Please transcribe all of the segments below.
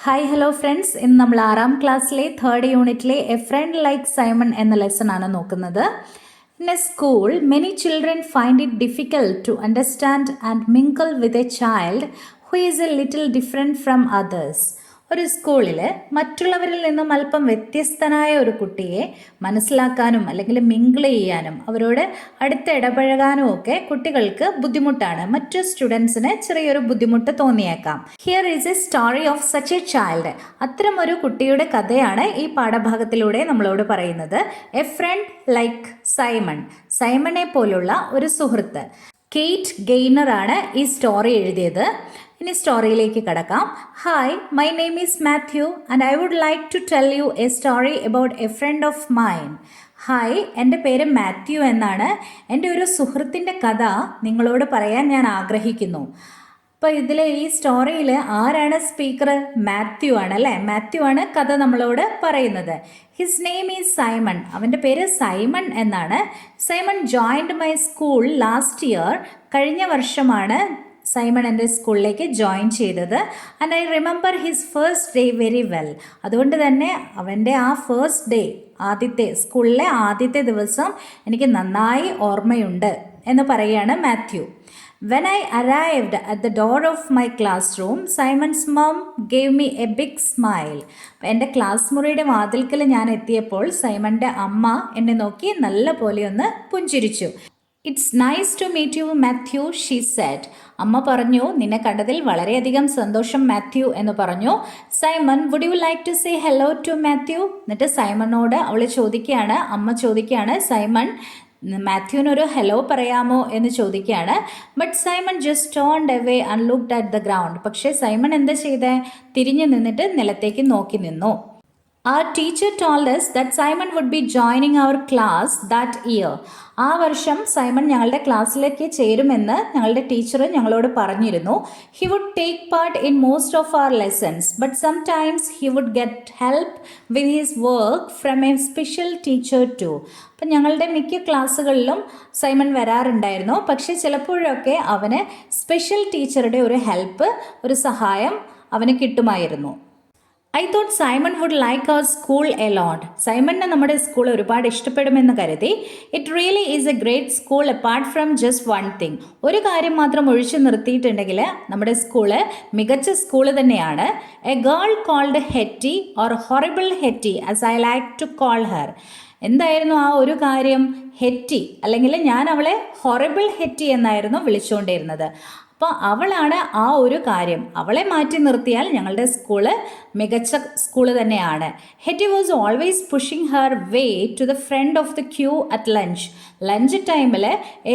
Hi hello friends, ഇന്ന് നമ്മൾ 6ാം ക്ലാസ്സിലെ 3rd യൂണിറ്റിലെ എ ഫ്രണ്ട് ലൈക്ക് സൈമൺ എന്ന ലെസൺ ആണ് നോക്കുന്നത്. In a school many children find it difficult to understand and mingle with a child who is a little different from others. ഒരു സ്കൂളിൽ മറ്റുള്ളവരിൽ നിന്നും അല്പം വ്യത്യസ്തനായ ഒരു കുട്ടിയെ മനസ്സിലാക്കാനും അല്ലെങ്കിൽ മിങ്കിൾ ചെയ്യാനും അവരോട് അടുത്ത് ഇടപഴകാനും ഒക്കെ കുട്ടികൾക്ക് ബുദ്ധിമുട്ടാണ്. മറ്റു സ്റ്റുഡൻസിന് ചെറിയൊരു ബുദ്ധിമുട്ട് തോന്നിയേക്കാം. Here is a story of such a child. അത്തരം ഒരു കുട്ടിയുടെ കഥയാണ് ഈ പാഠഭാഗത്തിലൂടെ നമ്മളോട് പറയുന്നത്. A friend like Simon. സൈമണെ പോലുള്ള ഒരു സുഹൃത്ത്. കേറ്റ് ഗെയ്നർ ആണ് ഈ സ്റ്റോറി എഴുതിയത്. ഇനി സ്റ്റോറിയിലേക്ക് കടക്കാം. Hi, my name is Matthew and I would like to tell you a story about a friend of mine. Hi, എൻ്റെ പേര് മാത്യു എന്നാണ്. എൻ്റെ ഒരു സുഹൃത്തിൻ്റെ കഥ നിങ്ങളോട് പറയാൻ ഞാൻ ആഗ്രഹിക്കുന്നു. അപ്പോൾ ഇതിൽ ഈ സ്റ്റോറിയിൽ ആരാണ് സ്പീക്കർ? മാത്യു ആണ് അല്ലേ. മാത്യു ആണ് കഥ നമ്മളോട് പറയുന്നത്. His name is Simon. അവൻ്റെ പേര് സൈമൺ എന്നാണ്. Simon joined my school last year. കഴിഞ്ഞ വർഷമാണ് സൈമൺ എൻ്റെ സ്കൂളിലേക്ക് ജോയിൻ ചെയ്തത്. And I remember his first day very well. അതുകൊണ്ട് തന്നെ അവൻ്റെ ആ ഫസ്റ്റ് ഡേ, സ്കൂളിലെ ആദ്യത്തെ ദിവസം എനിക്ക് നന്നായി ഓർമ്മയുണ്ട് എന്ന് പറയുകയാണ് Mathew. When I arrived at the door of my classroom, Simon's mom gave me a big smile. എൻ്റെ ക്ലാസ് മുറിയുടെ വാതിൽക്കൽ ഞാൻ എത്തിയപ്പോൾ സൈമണിൻ്റെ അമ്മ എന്നെ നോക്കി നല്ല പോലെ ഒന്ന് പുഞ്ചിരിച്ചു. It's nice to meet you Matthew, she said. അമ്മ പറഞ്ഞു, നിന്നെ കണ്ടതിൽ വളരെയധികം സന്തോഷം മാത്യു എന്ന് പറഞ്ഞു. Simon, would you like to say hello to Matthew? എന്നിട്ട് സൈമണോട് അവൾ ചോദിക്കുകയാണ്, അമ്മ ചോദിക്കുകയാണ്, സൈമൺ മാത്യുവിനൊരു ഹലോ പറയാമോ എന്ന് ചോദിക്കുകയാണ്. But Simon just turned away and looked at the ground. പക്ഷേ സൈമൺ എന്താ ചെയ്തേ? തിരിഞ്ഞു നിന്നിട്ട് നിലത്തേക്ക് നോക്കി നിന്നു. Our teacher told us that Simon would be joining our class that year. ആ വർഷം സൈമൺ ഞങ്ങളുടെ ക്ലാസ്സിലേക്ക് ചേരുമെന്ന് ഞങ്ങളുടെ ടീച്ചർ ഞങ്ങളോട് പറഞ്ഞിരുന്നു. He would take part in most of our lessons, but sometimes he would get help with his work from a special teacher too. അപ്പം ഞങ്ങളുടെ മിക്ക ക്ലാസ്സുകളിലും സൈമൺ വരാറുണ്ടായിരുന്നു. പക്ഷേ ചിലപ്പോഴൊക്കെ അവന് സ്പെഷ്യൽ ടീച്ചറുടെ ഒരു ഹെൽപ്പ്, ഒരു സഹായം അവന് കിട്ടുമായിരുന്നു. I thought Simon would like our school a lot. സൈമണിന് നമ്മുടെ സ്കൂൾ ഒരുപാട് ഇഷ്ടപ്പെടുമെന്ന് കരുതി. It really is a great school apart from just one thing. ഒരു കാര്യം മാത്രം ഒഴിച്ചു നിർത്തിയിട്ടുണ്ടെങ്കിൽ നമ്മുടെ സ്കൂള് മികച്ച സ്കൂള് തന്നെയാണ്. A girl called Hetty or horrible Hetty as I like to call her. എന്തായിരുന്നു ആ ഒരു കാര്യം? ഹെറ്റി, അല്ലെങ്കിൽ ഞാൻ അവളെ ഹൊറിബിൾ ഹെറ്റി എന്നായിരുന്നു വിളിച്ചുകൊണ്ടിരുന്നത്. അപ്പോൾ അവളാണ് ആ ഒരു കാര്യം. അവളെ മാറ്റി നിർത്തിയാൽ ഞങ്ങളുടെ സ്കൂള് മികച്ച സ്കൂള് തന്നെയാണ്. Hetty was always pushing her way to the front of the queue at lunch ടൈമിൽ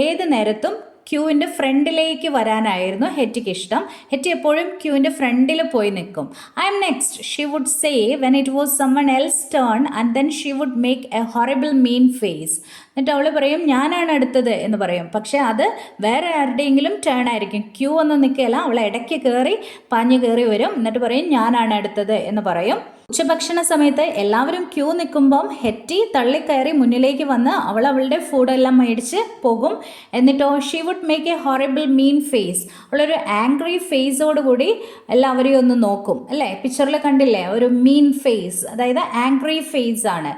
ഏത് നേരത്തും ക്യൂവിൻ്റെ ഫ്രണ്ടിലേക്ക് വരാനായിരുന്നു ഹെറ്റിക്ക് ഇഷ്ടം. ഹെറ്റി എപ്പോഴും ക്യൂവിൻ്റെ ഫ്രണ്ടിൽ പോയി നിൽക്കും. I'm next, she would say when it was someone else turn and then she would make a horrible mean face. എന്നിട്ട് അവൾ പറയും, ഞാനാണ് അടുത്തത് എന്ന് പറയും. പക്ഷേ അത് വേറെ ആരുടെയെങ്കിലും ടേൺ ആയിരിക്കും. ക്യൂ ഒന്നും നിൽക്കുകയില്ല, അവൾ ഇടയ്ക്ക് കയറി പാഞ്ഞു കയറി വരും. എന്നിട്ട് പറയും, ഞാനാണ് അടുത്തത് എന്ന് പറയും. ഉച്ചഭക്ഷണ സമയത്ത് എല്ലാവരും ക്യൂ നിൽക്കുമ്പം ഹെറ്റി തള്ളിക്കയറി മുന്നിലേക്ക് വന്ന് അവളുടെ ഫുഡെല്ലാം മേടിച്ച് പോകും. എന്നിട്ടോ she would make a horrible mean face. അവളൊരു ആംഗ്രി ഫേസോടുകൂടി എല്ലാവരെയും ഒന്ന് നോക്കും അല്ലേ. പിക്ചറിൽ കണ്ടില്ലേ, ഒരു മീൻ ഫേസ്, അതായത് ആംഗ്രി ഫേസ് ആണ്.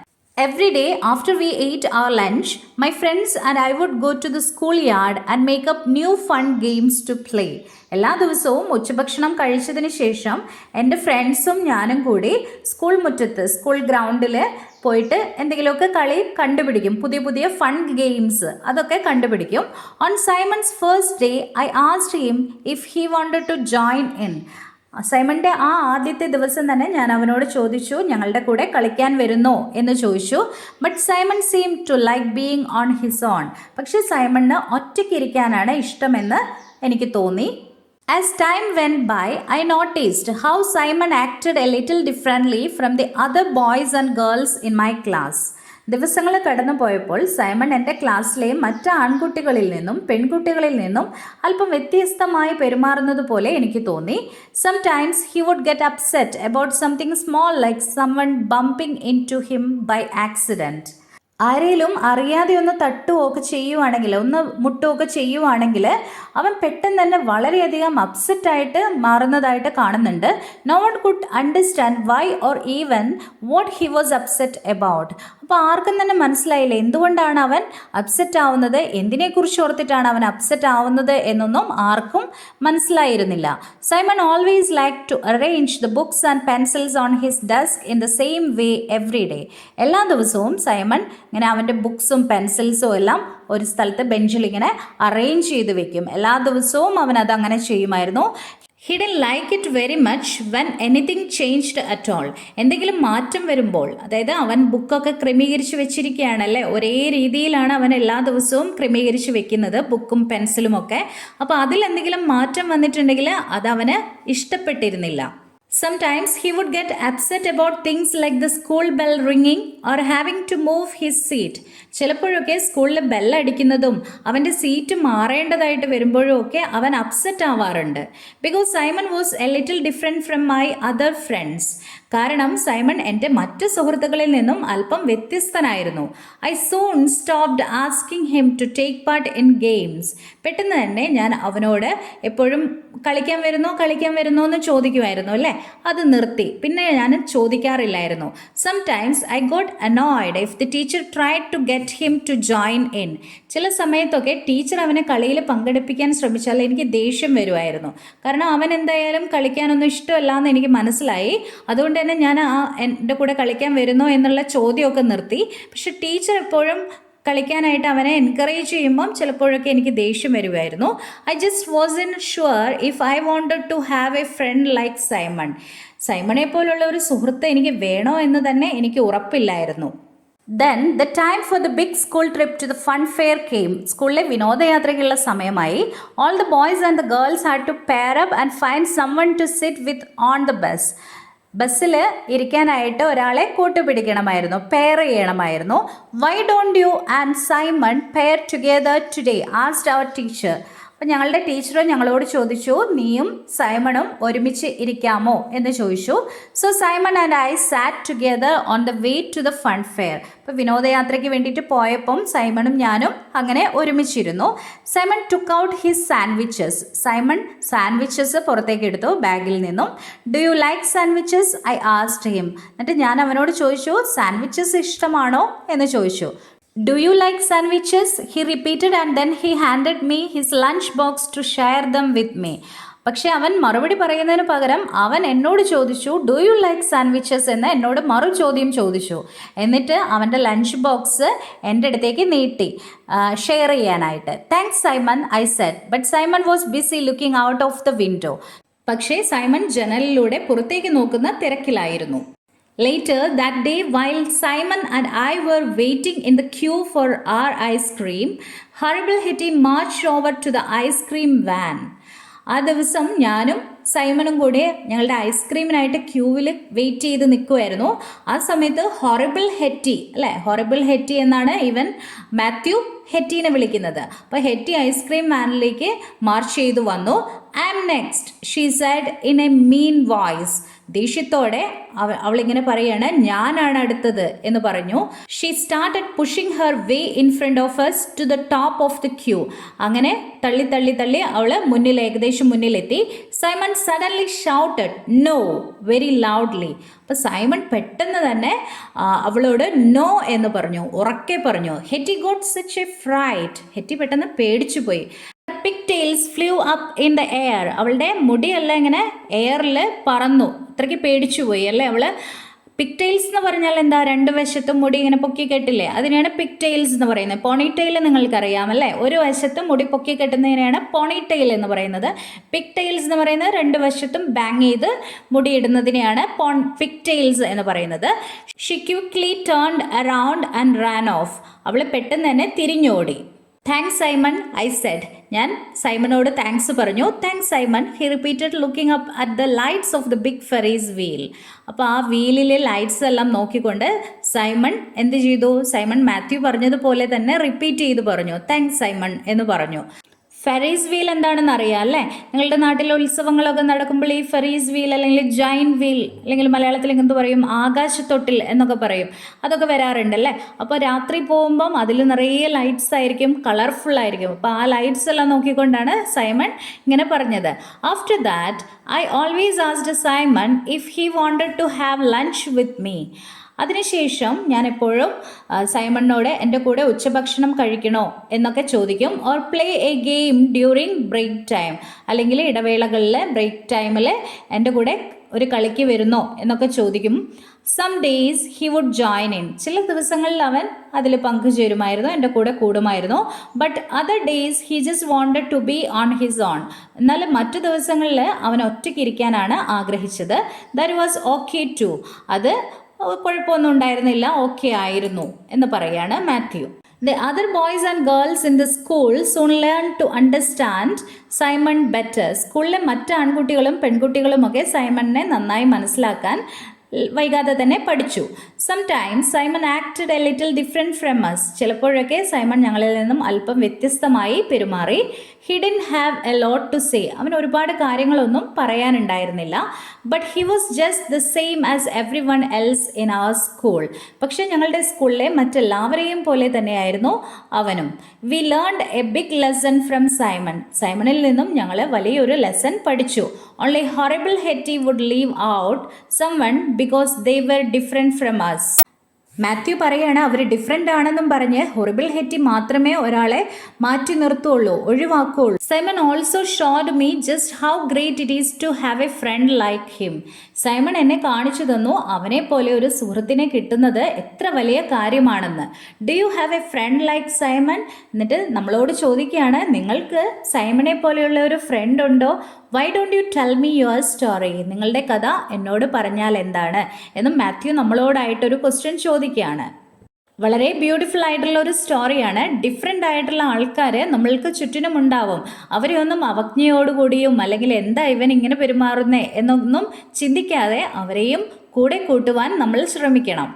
Every day after we ate our lunch, my friends and I would go to the schoolyard and make up new fun games to play. എല്ലാ ദിവസവും ഉച്ചഭക്ഷണം കഴിച്ചതിന് ശേഷം എൻ്റെ ഫ്രണ്ട്സും ഞാനും കൂടി സ്കൂൾ മുറ്റത്ത്, സ്കൂൾ ഗ്രൗണ്ടിൽ പോയിട്ട് എന്തെങ്കിലുമൊക്കെ കളി കണ്ടുപിടിക്കും. പുതിയ പുതിയ ഫൺ ഗെയിംസ് അതൊക്കെ കണ്ടുപിടിക്കും. On Simon's first day I asked him if he wanted to join in. സൈമണിൻ്റെ ആ ആദ്യത്തെ ദിവസം തന്നെ ഞാൻ അവനോട് ചോദിച്ചു, ഞങ്ങളുടെ കൂടെ കളിക്കാൻ വരുന്നോ എന്ന് ചോദിച്ചു. But Simon seem to like being on his own. പക്ഷേ സൈമണിന് ഒറ്റയ്ക്കിരിക്കാനാണ് ഇഷ്ടമെന്ന് എനിക്ക് തോന്നി. As time went by, I noticed how Simon acted a little differently from the other boys and girls in my class. ദിവസങ്ങൾ കടന്നു പോയപ്പോൾ സൈമൺ എൻ്റെ ക്ലാസ്സിലെ മറ്റ് ആൺകുട്ടികളിൽ നിന്നും പെൺകുട്ടികളിൽ നിന്നും അല്പം വ്യത്യസ്തമായി പെരുമാറുന്നത് പോലെ എനിക്ക് തോന്നി. Sometimes he would get upset about something small like someone bumping into him by accident. ആരെങ്കിലും അറിയാതെ ഒന്ന് തട്ടുകയോ ഒക്കെ ചെയ്യുവാണെങ്കിൽ, ഒന്ന് മുട്ടുകയൊക്കെ ചെയ്യുവാണെങ്കിൽ അവൻ പെട്ടെന്ന് തന്നെ വളരെയധികം അപ്സെറ്റായിട്ട് മാറുന്നതായിട്ട് കാണുന്നുണ്ട്. No one could understand why or even what he was upset about. അപ്പോൾ ആർക്കും തന്നെ മനസ്സിലായില്ല എന്തുകൊണ്ടാണ് അവൻ അപ്സെറ്റ് ആവുന്നത്, എന്തിനെക്കുറിച്ച് ഓർത്തിട്ടാണ് അവൻ അപ്സെറ്റ് ആവുന്നത് എന്നൊന്നും ആർക്കും മനസ്സിലായിരുന്നില്ല. Simon always like to arrange the books and pencils on his desk in the same way every day. എല്ലാ ദിവസവും സൈമൺ ഇങ്ങനെ അവൻ്റെ ബുക്സും പെൻസിൽസും എല്ലാം ഒരു സ്ഥലത്ത് ബെഞ്ചിൽ ഇങ്ങനെ അറേഞ്ച് ചെയ്ത് വെക്കും. എല്ലാ ദിവസവും അവൻ അതങ്ങനെ ചെയ്യുമായിരുന്നു. He didn't like it very much when anything changed at all. എന്തെങ്കിലും മാറ്റം വരുമ്പോൾ, അതായത് അവൻ ബുക്കൊക്കെ ക്രമീകരിച്ച് വെച്ചിരിക്കുകയാണല്ലേ, ഒരേ രീതിയിലാണ് അവൻ എല്ലാ ദിവസവും ക്രമീകരിച്ച് വെക്കുന്നത്, ബുക്കും പെൻസിലും ഒക്കെ. അപ്പോൾ അതിലെന്തെങ്കിലും മാറ്റം വന്നിട്ടുണ്ടെങ്കിൽ അതവന് ഇഷ്ടപ്പെട്ടിരുന്നില്ല. Sometimes he would get upset about things like the school bell ringing or having to move his seat. ചിലപ്പോഴൊക്കെ സ്കൂളിൽ ബെല്ലടിക്കുന്നതും അവൻ്റെ സീറ്റ് മാറേണ്ടതായിട്ട് വരുമ്പോഴും ഒക്കെ അവൻ അപ്സെറ്റ് ആവാറുണ്ട്. Because Simon was a little different from my other friends. കാരണം സൈമൺ എൻ്റെ മറ്റ് സുഹൃത്തുക്കളിൽ നിന്നും അല്പം വ്യത്യസ്തനായിരുന്നു. I soon stopped asking him to take part in games. പെട്ടെന്ന് തന്നെ ഞാൻ അവനോട് എപ്പോഴും കളിക്കാൻ വരുന്നോ എന്ന് ചോദിക്കുമായിരുന്നു അല്ലേ, അത് നിർത്തി. പിന്നെ ഞാൻ ചോദിക്കാറില്ലായിരുന്നു. Sometimes I got annoyed if the teacher tried to get him to join in. ചില സമയത്തൊക്കെ ടീച്ചർ അവനെ കളിയിൽ പങ്കെടുപ്പിക്കാൻ ശ്രമിച്ചാൽ എനിക്ക് ദേഷ്യം വരുമായിരുന്നു. കാരണം അവൻ എന്തായാലും കളിക്കാനൊന്നും ഇഷ്ടമല്ല എന്ന് എനിക്ക് മനസ്സിലായി. അതുകൊണ്ട് തന്നെ ഞാൻ എൻ്റെ കൂടെ കളിക്കാൻ വരുന്നോ എന്നുള്ള ചോദ്യമൊക്കെ നിർത്തി. പക്ഷെ ടീച്ചർ എപ്പോഴും കളിക്കാനായിട്ട് അവനെ എൻകറേജ് ചെയ്യുമ്പം ചിലപ്പോഴൊക്കെ എനിക്ക് ദേഷ്യം വരുമായിരുന്നു. I just wasn't sure if I wanted to have a friend like Simon. സൈമണെ പോലുള്ള ഒരു സുഹൃത്ത് എനിക്ക് വേണോ എന്ന് തന്നെ എനിക്ക് ഉറപ്പില്ലായിരുന്നു. Then the time for the big school trip to the fun fair came. സ്കൂളിലെ വിനോദയാത്രയ്ക്കുള്ള സമയമായി. All the boys and the girls had to pair up and find someone to sit with on the bus. ബസ്സിൽ ഇരിക്കാനായിട്ട് ഒരാളെ കൂട്ടുപിടിക്കണമായിരുന്നു, pair ചെയ്യണമായിരുന്നു. Why don't you and Simon pair together today asked our teacher. അപ്പം ഞങ്ങളുടെ teacher ഞങ്ങളോട് ചോദിച്ചു, നീയും സൈമണും ഒരുമിച്ച് ഇരിക്കാമോ എന്ന് ചോദിച്ചു. So Simon and I sat together on the way to the fun fair. അപ്പോൾ വിനോദയാത്രയ്ക്ക് വേണ്ടിയിട്ട് പോയപ്പം സൈമണും ഞാനും അങ്ങനെ ഒരുമിച്ചിരുന്നു. Simon took out his sandwiches. Simon sandwiches പുറത്തേക്ക് എടുത്തു ബാഗിൽ നിന്നും. Do you like sandwiches I asked him. എന്നിട്ട് ഞാൻ അവനോട് ചോദിച്ചു, സാൻഡ്വിച്ചസ് ഇഷ്ടമാണോ എന്ന് ചോദിച്ചു. Do you like sandwiches? He repeated and then he handed me his lunch box to share them with me. പക്ഷെ അവൻ മറുപടി പറയുന്നതിന് പകരം അവൻ എന്നോട് ചോദിച്ചു, ഡു യു ലൈക്ക് സാൻഡ്വിച്ചസ് എന്ന് എന്നോട് മറു ചോദ്യം ചോദിച്ചു. എന്നിട്ട് അവൻ്റെ ലഞ്ച് ബോക്സ് എൻ്റെ അടുത്തേക്ക് നീട്ടി ഷെയർ ചെയ്യാനായിട്ട്. Thanks Simon I said, but Simon was busy looking out of the window. പക്ഷേ സൈമൺ ജനലിലൂടെ പുറത്തേക്ക് നോക്കുന്ന തിരക്കിലായിരുന്നു. Later that day, while Simon and I were waiting in the queue for our ice cream, Horrible Hetty marched over to the ice cream van. ആ ദിവസം ഞാനും സൈമണും കൂടി ഞങ്ങളുടെ ഐസ്ക്രീമിനായിട്ട് ക്യൂവിൽ വെയിറ്റ് ചെയ്ത് നിൽക്കുമായിരുന്നു. ആ സമയത്ത് ഹൊറിബിൾ ഹെറ്റി അല്ലേ, ഹൊറിബിൾ ഹെറ്റി എന്നാണ് ഇവൻ മാത്യു ഹെറ്റീനെ വിളിക്കുന്നത്. അപ്പോൾ ഹെറ്റി ഐസ്ക്രീം വാനിലേക്ക് മാർച്ച് ചെയ്തു വന്നു. I am next she said in a mean voice. ദേഷ്യത്തോടെ അവളിങ്ങനെ പറയാണ്, ഞാനാണ് അടുത്തത് എന്ന് പറഞ്ഞു. She started pushing her way in front of us to the top of the queue. അങ്ങനെ തള്ളി തള്ളി തള്ളി അവൾ മുന്നിൽ, ഏകദേശം മുന്നിലെത്തി. Simon suddenly shouted no very loudly. അപ്പോൾ സൈമൺ പെട്ടെന്ന് തന്നെ അവളോട് നോ എന്ന് പറഞ്ഞു, ഉറക്കെ പറഞ്ഞു. Hetty got such a fright. Hetty പെട്ടെന്ന് പേടിച്ചു പോയി. pigtails flew up in the air. അവളുടെ മുടിയെല്ലാം ഇങ്ങനെ എയറിൽ പറന്നു. അത്രയ്ക്ക് പേടിച്ചു പോയി അല്ലേ അവള്. പിക്ടെയിൽസ് എന്ന് പറഞ്ഞാൽ എന്താ, രണ്ട് വശത്തും മുടി ഇങ്ങനെ പൊക്കി കെട്ടില്ലേ, അതിനെയാണ് പിക്ടെയിൽസ് എന്ന് പറയുന്നത്. പോണിറ്റെയിൽ നിങ്ങൾക്കറിയാം അല്ലേ, ഒരു വശത്തും മുടി പൊക്കി കെട്ടുന്നതിനെയാണ് പോണിറ്റെയിൽ എന്ന് പറയുന്നത്. പിക്ടെയിൽസ് എന്ന് പറയുന്നത് രണ്ട് വശത്തും ബാങ് ചെയ്ത് മുടി ഇടുന്നതിനെയാണ് പിക്ടെയിൽസ് എന്ന് പറയുന്നത്. She quickly turned around and ran off. അവൾ പെട്ടെന്ന് തന്നെ തിരിഞ്ഞോടി. Thanks Simon I said. ഞാൻ സൈമണോട് താങ്ക്സ് പറഞ്ഞു. Thanks Simon he repeated looking up at the lights of the big Ferris wheel. അപ്പോൾ ആ വീലിലെ ലൈറ്റ്സ് എല്ലാം നോക്കിക്കൊണ്ട് സൈമൺ എന്ത് ചെയ്തു, സൈമൺ മാത്യു പറഞ്ഞതുപോലെ തന്നെ റിപ്പീറ്റ് ചെയ്ത് പറഞ്ഞു, താങ്ക്സ് സൈമൺ എന്ന് പറഞ്ഞു. ഫെറീസ് വീൽ എന്താണെന്ന് അറിയാം അല്ലേ? നിങ്ങളുടെ നാട്ടിലെ ഉത്സവങ്ങളൊക്കെ നടക്കുമ്പോൾ ഈ ഫെറീസ് വീൽ അല്ലെങ്കിൽ ജൈൻറ്റ് വീൽ, അല്ലെങ്കിൽ മലയാളത്തിൽ എന്ത് പറയും, ആകാശത്തൊട്ടിൽ എന്നൊക്കെ പറയും, അതൊക്കെ വരാറുണ്ടല്ലേ. അപ്പോൾ രാത്രി പോകുമ്പം അതിൽ നിറയെ ലൈറ്റ്സ് ആയിരിക്കും, കളർഫുൾ ആയിരിക്കും. അപ്പോൾ ആ ലൈറ്റ്സ് എല്ലാം നോക്കിക്കൊണ്ടാണ് സൈമൺ ഇങ്ങനെ പറഞ്ഞത്. After that I always asked Simon if he wanted to have lunch with me. അതിനുശേഷം ഞാൻ എപ്പോഴും സൈമണിനോട് എൻ്റെ കൂടെ ഉച്ചഭക്ഷണം കഴിക്കണോ എന്നൊക്കെ ചോദിക്കും. Or play a game during break time, അല്ലെങ്കിൽ ഇടവേളകളിൽ ബ്രേക്ക് ടൈമിൽ എൻ്റെ കൂടെ ഒരു കളിക്ക് വരുന്നോ എന്നൊക്കെ ചോദിക്കും. Some days he would join in. ചില ദിവസങ്ങളിൽ അവൻ അതിൽ പങ്കുചേരുമായിരുന്നു, എൻ്റെ കൂടെ കൂടുമായിരുന്നു. But other days he just wanted to be on his own. എന്നാൽ മറ്റു ദിവസങ്ങളിൽ അവൻ ഒറ്റയ്ക്ക് ഇരിക്കാനാണ് ആഗ്രഹിച്ചത്. That was okay too. അത് കുഴപ്പമൊന്നും ഉണ്ടായിരുന്നില്ല, ഓക്കെ ആയിരുന്നു എന്ന് പറയാണ് Mathew. The other boys and girls in the school soon learned to understand Simon better. സ്കൂളിലെ മറ്റ് ആൺകുട്ടികളും പെൺകുട്ടികളുമൊക്കെ സൈമണിനെ നന്നായി മനസ്സിലാക്കാൻ വൈകാതെ തന്നെ പഠിച്ചു. Sometimes Simon acted a little different from us. ചിലപ്പോഴൊക്കെ സൈമൺ ഞങ്ങളിൽ നിന്നും അല്പം വ്യത്യസ്തമായി പെരുമാറി. He didn't have a lot to say. അവന് ഒരുപാട് കാര്യങ്ങളൊന്നും പറയാനുണ്ടായിരുന്നില്ല. But he was just the same as everyone else in our school. പക്ഷേ ഞങ്ങളുടെ സ്കൂളിലെ മറ്റെല്ലാവരെയും പോലെ തന്നെയായിരുന്നു അവനും. We learned a big lesson from Simon. സൈമണിൽ നിന്നും ഞങ്ങൾ വലിയൊരു ലെസൺ പഠിച്ചു. Only horrible Hetty would leave out someone because they were different from us. Matthew പറയാണ്, അവർ ഡിഫറെൻ്റ് ആണെന്നും പറഞ്ഞ് ഹൊറിബിൾ ഹെറ്റി മാത്രമേ ഒരാളെ മാറ്റി നിർത്തുള്ളൂ, ഒഴിവാക്കുകയുള്ളൂ. Simon also showed me just how great it is to have a friend like him. Simon എന്നെ കാണിച്ചു തന്നു അവനെ പോലെ ഒരു സുഹൃത്തിനെ കിട്ടുന്നത് എത്ര വലിയ കാര്യമാണെന്ന്. Do you have a friend like Simon? എന്നിട്ട് നമ്മളോട് ചോദിക്കുകയാണ്, നിങ്ങൾക്ക് സൈമണെ പോലെയുള്ള ഒരു ഫ്രണ്ട് ഉണ്ടോ? Y don't you tell me your story? നിങ്ങളുടെ കഥ എന്നോട് പറഞ്ഞാൽ എന്താണ് എന്നും മാത്യു നമ്മളോടായിട്ടൊരു ക്വസ്റ്റ്യൻ ചോദിക്കുകയാണ്. വളരെ ബ്യൂട്ടിഫുൾ ആയിട്ടുള്ള ഒരു സ്റ്റോറിയാണ്. ഡിഫറെൻ്റ് ആയിട്ടുള്ള ആൾക്കാർ നമ്മൾക്ക് ചുറ്റിനും ഉണ്ടാവും. അവരെ ഒന്നും അവജ്ഞയോടുകൂടിയും അല്ലെങ്കിൽ എന്താ ഇവൻ ഇങ്ങനെ പെരുമാറുന്നേ എന്നൊന്നും ചിന്തിക്കാതെ അവരെയും കൂടെ കൂട്ടുവാൻ നമ്മൾ ശ്രമിക്കണം.